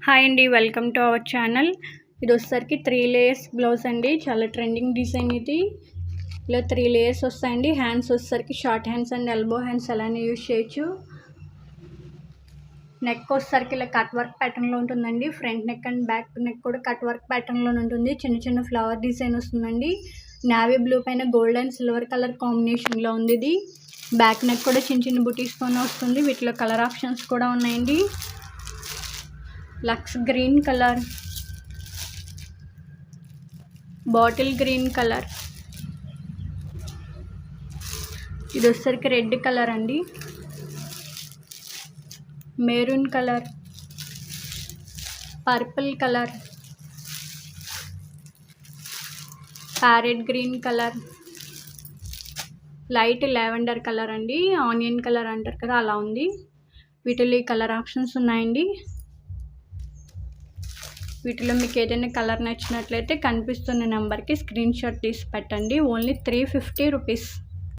Hi అండి, welcome to our channel. ఇది వచ్చేసరికి 3 లేయర్స్ బ్లౌజ్ అండి. చాలా ట్రెండింగ్ డిజైన్ ఇది. ఇలా 3 లేయర్స్ వస్తాయండి. హ్యాండ్స్ వచ్చేసరికి short hands and elbow hands అలానే యూజ్ చేయొచ్చు. నెక్ వచ్చేసరికి ఇలా కట్ వర్క్ ప్యాటర్న్లో ఉంటుందండి. Front neck and back neck కూడా కట్ వర్క్ ప్యాటర్న్లో ఉంటుంది. చిన్న చిన్న ఫ్లవర్ డిజైన్ వస్తుందండి. నావీ బ్లూ పైన గోల్డ్ అండ్ సిల్వర్ కలర్ కాంబినేషన్లో ఉంది ఇది. బ్యాక్ నెక్ కూడా చిన్న చిన్న బుటీస్తోనే వస్తుంది. వీటిలో కలర్ ఆప్షన్స్ కూడా ఉన్నాయండి. Lux green colour, bottle green colour, ఇది వచ్చేసరికి రెడ్ కలర్ అండి, maroon colour, purple colour, parrot green colour, light lavender colour అండి. ఆనియన్ కలర్ అంటారు కదా, అలా ఉంది. వీటిలో ఈ కలర్ ఆప్షన్స్ ఉన్నాయండి. వీటిలో మీకు ఏదైనా కలర్ నచ్చినట్లయితే కనిపిస్తున్న నెంబర్కి స్క్రీన్ షాట్ తీసి పెట్టండి. Only 350 rupees.